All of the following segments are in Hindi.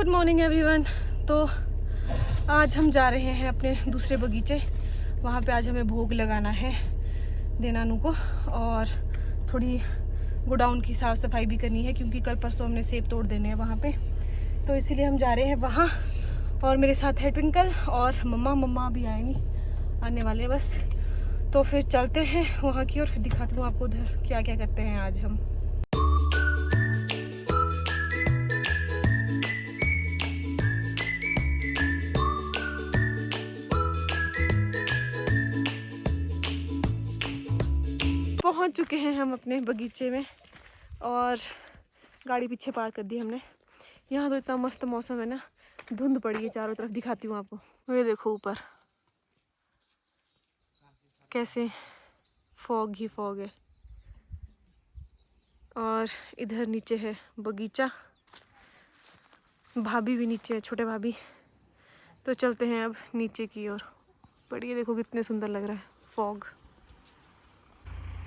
Good morning everyone. तो आज हम जा रहे हैं अपने दूसरे बगीचे। वहाँ पे आज हमें भोग लगाना है देनानू को, और थोड़ी गोडाउन की साफ़ सफाई भी करनी है क्योंकि कल परसों हमने सेब तोड़ देने हैं वहाँ पे। तो इसीलिए हम जा रहे हैं वहाँ, और मेरे साथ है ट्विंकल और मम्मा भी आए नहीं, आने वाले हैं बस। तो फिर चलते हैं वहाँ की और फिर दिखाती हूँ आपको उधर क्या क्या करते हैं आज हम। पहुंच चुके हैं हम अपने बगीचे में और गाड़ी पीछे पार्क कर दी हमने। यहाँ तो इतना मस्त मौसम है ना, धुंध पड़ी है चारों तरफ। दिखाती हूँ आपको, ये देखो ऊपर कैसे फॉग ही फॉग है, और इधर नीचे है बगीचा। भाभी भी नीचे है, छोटे भाभी। तो चलते हैं अब नीचे की ओर। बढ़िया, देखो कितने सुंदर लग रहा है फॉग।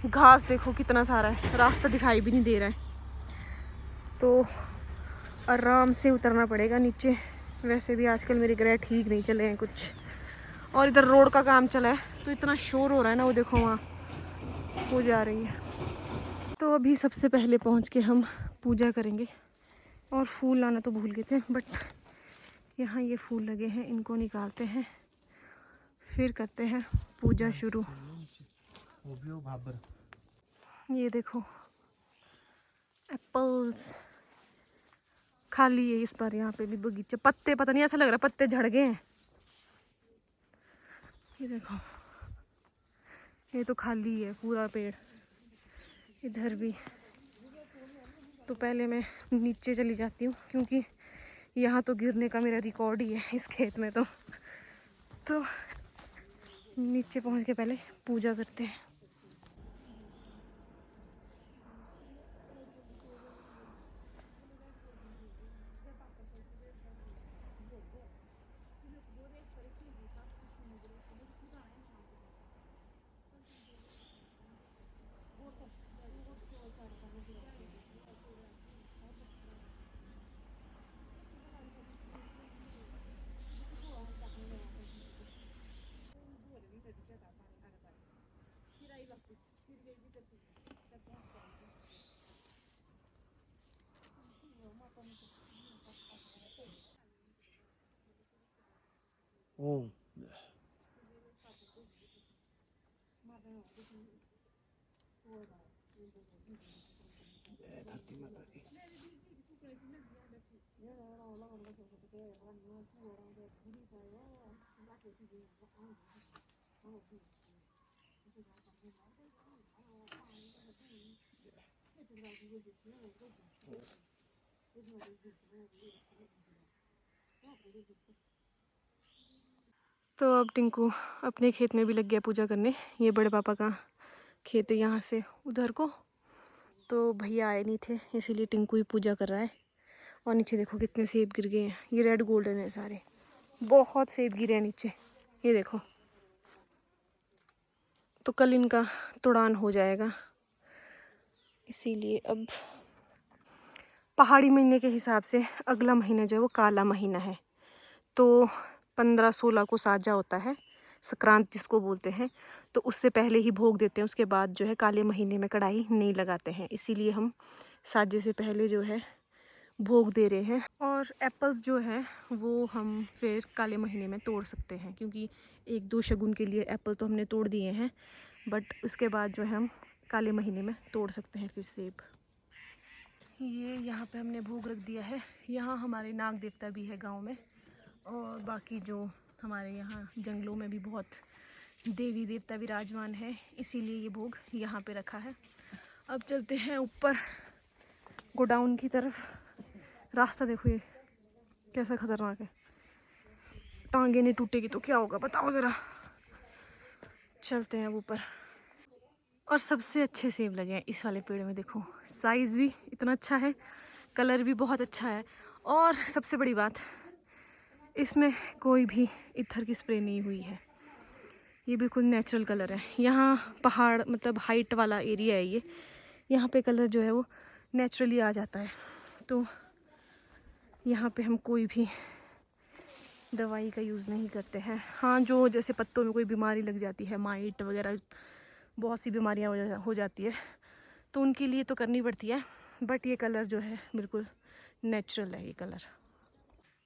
घास देखो कितना सारा है, रास्ता दिखाई भी नहीं दे रहा है, तो आराम से उतरना पड़ेगा नीचे। वैसे भी आजकल मेरे ग्रह ठीक नहीं चले हैं कुछ, और इधर रोड का काम चला है तो इतना शोर हो रहा है ना, वो देखो वहाँ हो जा रही है। तो अभी सबसे पहले पहुँच के हम पूजा करेंगे, और फूल लाना तो भूल गए थे, बट यहाँ ये फूल लगे हैं, इनको निकालते हैं फिर करते हैं पूजा शुरू। ये देखो एप्पल्स खाली है इस बार यहाँ पे भी बगीचे। पत्ते पता नहीं, ऐसा लग रहा है पत्ते झड़ गए हैं। ये देखो, ये तो खाली है पूरा पेड़, इधर भी। तो पहले मैं नीचे चली जाती हूँ क्योंकि यहाँ तो गिरने का मेरा रिकॉर्ड ही है इस खेत में। तो नीचे पहुँच के पहले पूजा करते हैं। ओम धरती माता की। तो अब टिंकू अपने खेत में भी लग गया पूजा करने। ये बड़े पापा का खेत है यहाँ से उधर को, तो भैया आए नहीं थे इसीलिए टिंकू ही पूजा कर रहा है। और नीचे देखो कितने सेब गिर गए हैं, ये रेड गोल्डन है सारे, बहुत सेब गिरे हैं नीचे, ये देखो। तो कल इनका तुड़ान हो जाएगा, इसीलिए अब पहाड़ी महीने के हिसाब से अगला महीना जो है वो काला महीना है। तो 15-16 को साजा होता है, संक्रांति जिसको बोलते हैं। तो उससे पहले ही भोग देते हैं, उसके बाद जो है काले महीने में कढ़ाई नहीं लगाते हैं, इसीलिए हम साजे से पहले जो है भोग दे रहे हैं। और एप्पल्स जो है वो हम फिर काले महीने में तोड़ सकते हैं, क्योंकि 1-2 शगुन के लिए एप्पल तो हमने तोड़ दिए हैं, बट उसके बाद जो है हम काले महीने में तोड़ सकते हैं फिर सेब। ये यहाँ पे हमने भोग रख दिया है। यहाँ हमारे नाग देवता भी है गांव में, और बाकी जो हमारे यहाँ जंगलों में भी बहुत देवी देवता विराजमान है, इसीलिए ये भोग यहाँ पे रखा है। अब चलते हैं ऊपर गोडाउन की तरफ। रास्ता देखो ये कैसा खतरनाक है, टांगे नहीं टूटेगी तो क्या होगा बताओ ज़रा। चलते हैं अब ऊपर। और सबसे अच्छे सेब लगे हैं इस वाले पेड़ में, देखो साइज़ भी इतना अच्छा है, कलर भी बहुत अच्छा है, और सबसे बड़ी बात इसमें कोई भी इत्थर की स्प्रे नहीं हुई है, ये बिल्कुल नेचुरल कलर है। यहाँ पहाड़ मतलब हाइट वाला एरिया है ये, यहाँ पे कलर जो है वो नेचुरली आ जाता है। तो यहाँ पे हम कोई भी दवाई का यूज़ नहीं करते हैं। हाँ, जो जैसे पत्तों में कोई बीमारी लग जाती है, माइट वगैरह बहुत सी बीमारियाँ हो जाती है, तो उनके लिए तो करनी पड़ती है। बट ये कलर जो है बिल्कुल नेचुरल है ये कलर।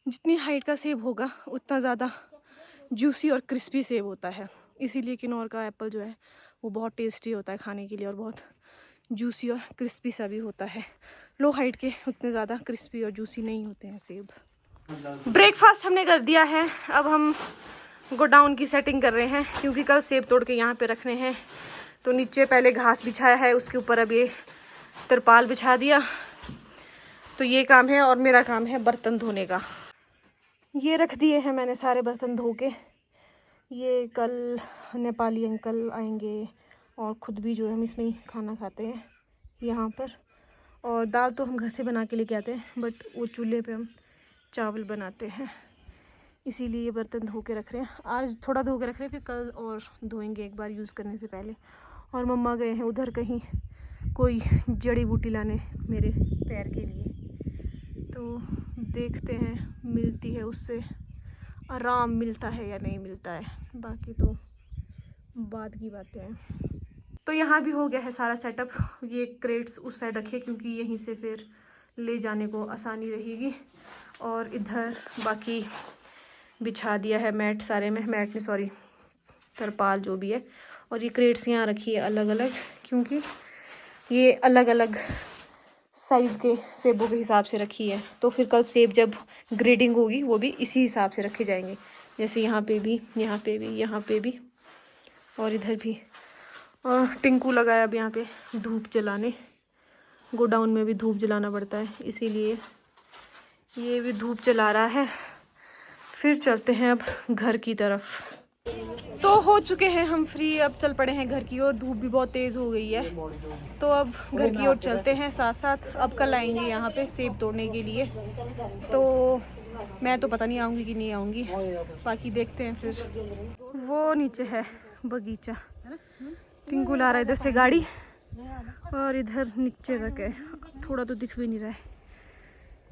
जितनी हाइट का सेब होगा उतना ज़्यादा जूसी और क्रिस्पी सेब होता है, इसीलिए किन्नौर का एप्पल जो है वो बहुत टेस्टी होता है खाने के लिए और बहुत जूसी और क्रिस्पी सा भी होता है। लो हाइट के उतने ज़्यादा क्रिस्पी और जूसी नहीं होते हैं सेब। ब्रेकफास्ट हमने कर दिया है, अब हम गोडाउन की सेटिंग कर रहे हैं क्योंकि कल सेब तोड़ के यहाँ पे रखने हैं। तो नीचे पहले घास बिछाया है, उसके ऊपर अब ये तिरपाल बिछा दिया। तो ये काम है और मेरा काम है बर्तन धोने का। ये रख दिए हैं मैंने सारे बर्तन धो के। ये कल नेपाली अंकल आएंगे और ख़ुद भी जो है हम इसमें ही खाना खाते हैं यहाँ पर। और दाल तो हम घर से बना के लेके आते हैं, बट वो चूल्हे पे हम चावल बनाते हैं, इसीलिए ये बर्तन धो के रख रहे हैं। आज थोड़ा धो के रख रहे हैं, फिर कल और धोएंगे एक बार यूज़ करने से पहले। और मम्मा गए हैं उधर कहीं कोई जड़ी बूटी लाने मेरे पैर के लिए, तो देखते हैं मिलती है उससे आराम मिलता है या नहीं मिलता है, बाकी तो बाद की बातें हैं। तो यहाँ भी हो गया है सारा सेटअप। ये क्रेट्स उस साइड रखे क्योंकि यहीं से फिर ले जाने को आसानी रहेगी। और इधर बाकी बिछा दिया है मैट, सारे में मैट नहीं सॉरी तरपाल जो भी है। और ये क्रेट्स यहाँ रखी है अलग अलग, क्योंकि ये अलग अलग साइज़ के सेबों के हिसाब से रखी है। तो फिर कल सेब जब ग्रेडिंग होगी वो भी इसी हिसाब से रखे जाएंगे, जैसे यहाँ पे भी, यहाँ पे भी, यहाँ पे भी और इधर भी। और टिंकू लगाया अब यहाँ पे धूप जलाने, गोडाउन में भी धूप जलाना पड़ता है, इसीलिए ये भी धूप जला रहा है। फिर चलते हैं अब घर की तरफ। तो हो चुके हैं हम फ्री, अब चल पड़े हैं घर की ओर। धूप भी बहुत तेज़ हो गई है, तो अब घर की ओर चलते हैं साथ साथ। अब कल आएंगे यहाँ पे सेब तोड़ने के लिए, तो मैं तो पता नहीं आऊँगी कि नहीं आऊँगी, बाकी देखते हैं फिर। वो नीचे है बगीचा, टिंकू ला रहा है इधर से गाड़ी, और इधर नीचे तक है, थोड़ा तो दिख भी नहीं रहा है।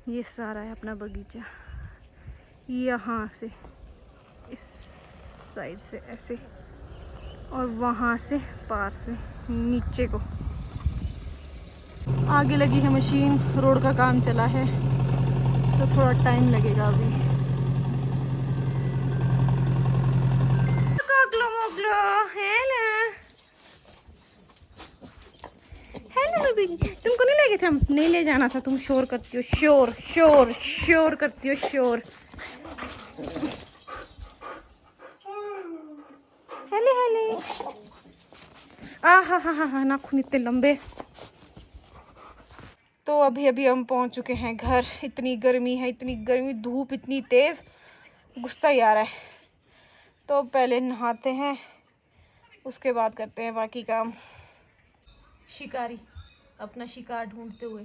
ये सारा है अपना बगीचा, यहाँ से इस साइड से ऐसे, और वहाँ से पार से नीचे को। आगे लगी है मशीन, रोड का काम चला है तो थोड़ा टाइम लगेगा अभी। तुमको नहीं लगे थे, हम नहीं ले जाना था, तुम शोर करती हो, शोर शोर शोर करती हो, शोर। हेले हेले, हा नाखून इतने लंबे। तो अभी अभी हम पहुंच चुके हैं घर। इतनी गर्मी है, इतनी गर्मी, धूप इतनी तेज़, गुस्सा ही आ रहा है। तो पहले नहाते हैं, उसके बाद करते हैं बाकी काम। शिकारी अपना शिकार ढूंढते हुए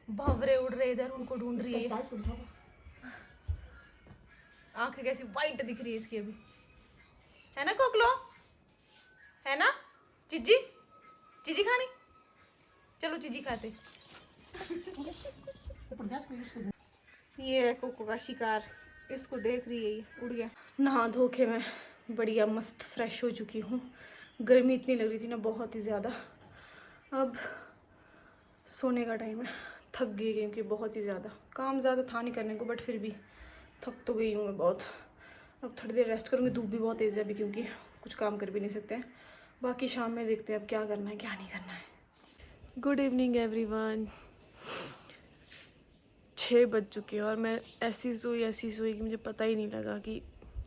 भंवरे उड़ रहे इधर, उनको ढूंढ रही है। आंखें कैसी वाइट दिख रही है इसकी अभी, है ना कोकलो, है ना चिज्जी, चिज्जी खानी, चलो चिज्जी खाते। ये है कोको का शिकार, इसको देख रही है, ये उड़ गया। नहा धो के मैं बढ़िया मस्त फ्रेश हो चुकी हूँ। गर्मी इतनी लग रही थी ना, बहुत ही ज़्यादा। अब सोने का टाइम है, थक गई क्योंकि बहुत ही ज़्यादा काम ज़्यादा था नहीं करने को, बट फिर भी थक तो गई हूँ मैं बहुत। अब थोड़ी देर रेस्ट करूँगी, धूप भी बहुत तेज़ है अभी क्योंकि कुछ काम कर भी नहीं सकते हैं। बाकी शाम में देखते हैं अब क्या करना है क्या नहीं करना है। Good evening everyone. 6 बज चुके हैं और मैं ऐसी सोई कि मुझे पता ही नहीं लगा कि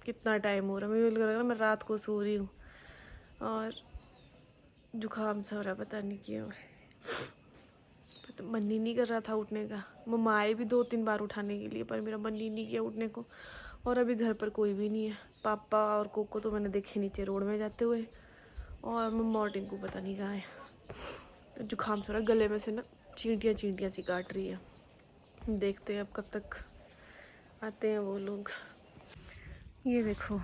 कितना टाइम हो रहा है। मुझे लग रहा है मैं रात को सो रही हूँ और जुकाम सा हो रहा, पता नहीं क्यों। मन ही नहीं कर रहा था उठने का। मम्मा आए भी 2-3 बार उठाने के लिए, पर मेरा मन ही नहीं किया उठने को। और अभी घर पर कोई भी नहीं है। पापा और कोको तो मैंने देखे नीचे रोड में जाते हुए, और मम्मा और टिंकू पता नहीं कहाँ है। जुकाम सा हो रहा, गले में से ना चींटियाँ सी काट रही है। देखते हैं अब कब तक आते हैं वो लोग। ये देखो,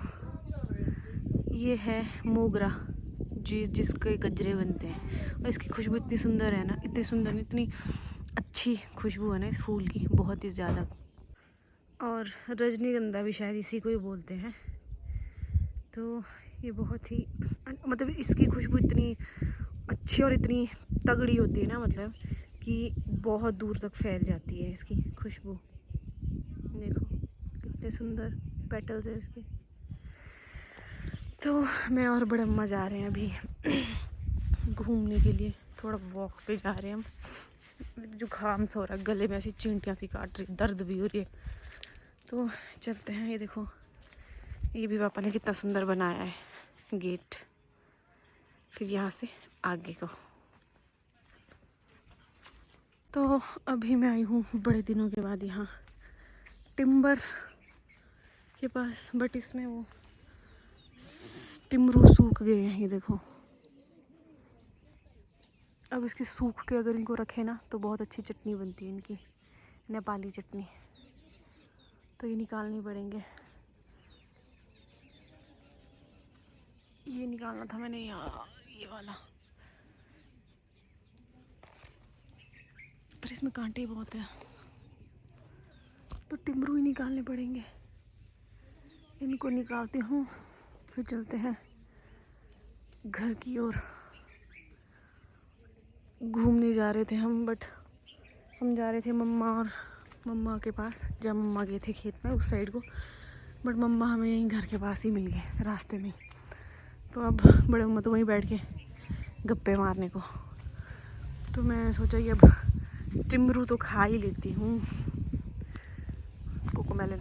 ये है मोगरा जिसके गजरे बनते हैं, और इसकी खुशबू इतनी सुंदर है ना, इतनी सुंदर, इतनी अच्छी खुशबू है ना इस फूल की, बहुत ही ज़्यादा। और रजनीगंधा भी शायद इसी को ही बोलते हैं। तो ये बहुत ही मतलब इसकी खुशबू इतनी अच्छी और इतनी तगड़ी होती है ना, मतलब कि बहुत दूर तक फैल जाती है इसकी खुशबू। देखो कितने सुंदर पेटल्स है इसके। तो मैं और बड़े अम्मा जा रहे हैं अभी घूमने के लिए, थोड़ा वॉक पे जा रहे हैं हम। जुकाम सा हो रहा है, गले में ऐसी चींटियाँ सी काट रही, दर्द भी हो रही है। तो चलते हैं। ये देखो, ये भी पापा ने कितना सुंदर बनाया है गेट। फिर यहाँ से आगे को। तो अभी मैं आई हूँ बड़े दिनों के बाद यहाँ टिम्बर के पास, बट इसमें वो टिमरू सूख गए हैं। ये देखो, अब इसके सूख के अगर इनको रखे ना तो बहुत अच्छी चटनी बनती है इनकी, नेपाली चटनी। तो ये निकालनी पड़ेंगे। ये निकालना था मैंने यहाँ, ये वाला, पर इसमें कांटे बहुत है, तो टिमरू ही निकालने पड़ेंगे। इनको निकालती हूँ, फिर चलते हैं घर की ओर। घूमने जा रहे थे हम, बट हम जा रहे थे मम्मा के पास, जब मम्मा गए थे खेत में उस साइड को, बट मम्मा हमें यहीं घर के पास ही मिल गए रास्ते में। तो अब बड़े मम्मा तो वहीं बैठ के गप्पे मारने को। तो मैं सोचा कि अब टिमरू तो खा ही लेती हूँ, कोकोमेलन।